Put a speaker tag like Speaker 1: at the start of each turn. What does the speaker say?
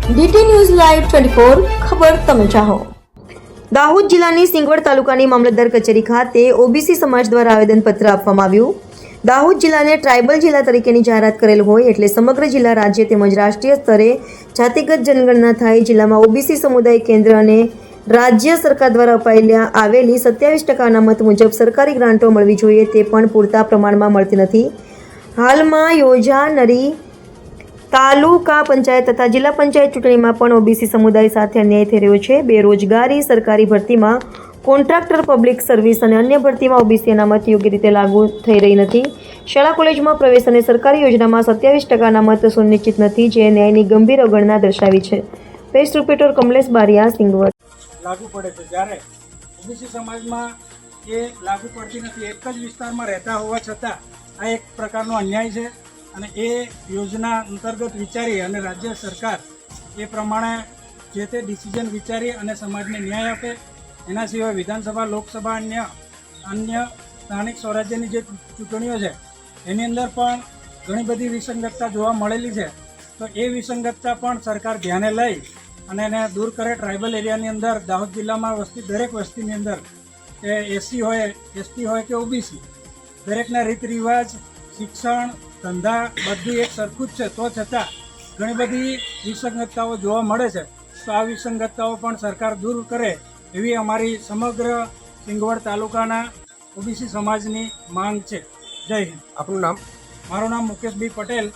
Speaker 1: DT news live 24 ખબર તમે ચાહો। દાહોદ જિલ્લાની સિંગવડ તાલુકાની મામલતદાર કચેરી ખાતે ઓબીસી સમાજ દ્વારા આવેદનપત્ર આપવામાં આવ્યું। દાહોદ જિલ્લાને ટ્રાઇબલ જિલ્લા તરીકેની જાહેરાત કરેલ હોય એટલે સમગ્ર જિલ્લા રાજ્ય તેમજ રાષ્ટ્રીય સ્તરે જાતિગત જનગણના થાય। જિલ્લામાં ઓબીસી સમુદાય કેન્દ્ર અને રાજ્ય સરકાર દ્વારા આવેલી 27% અનામત મુજબ સરકારી ગ્રાન્ટો મળવી જોઈએ તે પણ પૂરતા પ્રમાણમાં મળતી નથી। હાલમાં યોજાનારી તાલુકા પંચાયત તથા જિલ્લા પંચાયત ચૂંટણીમાં પણ ઓબીસી સમુદાય સાથે અન્યાય થઈ રહ્યો છે। બેરોજગારી, સરકારી ભરતીમાં કોન્ટ્રાક્ટર, પબ્લિક સર્વિસ અને અન્ય ભરતીમાં ઓબીસી અનામત યોગ્ય રીતે લાગુ થઈ રહી નથી। શાળા કોલેજમાં પ્રવેશ અને સરકારી યોજનામાં 27% અનામત સુનિશ્ચિત નથી, જે ન્યાયની ગંભીર અવગણના દર્શાવી છે। Press reporter Kamlesh Bariya, Singvad.
Speaker 2: લાગુ પડે છે જ્યારે ઓબીસી સમાજમાં એ લાગુ પડતી નથી। એક જ વિસ્તારમાં રહેતા હોવા છતાં આ એક પ્રકારનો અન્યાય છે અને એ યોજના અંતર્ગત વિચારી અને રાજ્ય સરકાર એ પ્રમાણે જે તે ડિસિઝન વિચારી અને સમાજને ન્યાય આપે। એના સિવાય વિધાનસભા, લોકસભા, અન્ય સ્થાનિક સ્વરાજ્યની જે ચૂંટણીઓ છે એની અંદર પણ ઘણી બધી વિસંગતતા જોવા મળેલી છે, તો એ વિસંગતતા પણ સરકાર ધ્યાને લઈ અને એને દૂર કરે। ટ્રાઇબલ એરિયાની અંદર દાહોદ જિલ્લામાં વસતી દરેક વસ્તીની અંદર એ એસસી હોય, એસટી હોય કે ઓબીસી, દરેકના રીત રિવાજ, શિક્ષણ, ધંધા બધું એક સરખું જ છે, તો છતાં ઘણી બધી વિસંગતતાઓ જોવા મળે છે। તો આ વિસંગતતાઓ પણ સરકાર દૂર કરે એવી અમારી સમગ્ર સિંગવડ તાલુકાના ઓબીસી સમાજની માંગ છે। જય હિન્દ।
Speaker 3: આપનું નામ?
Speaker 2: મારું નામ મુકેશ બી પટેલ,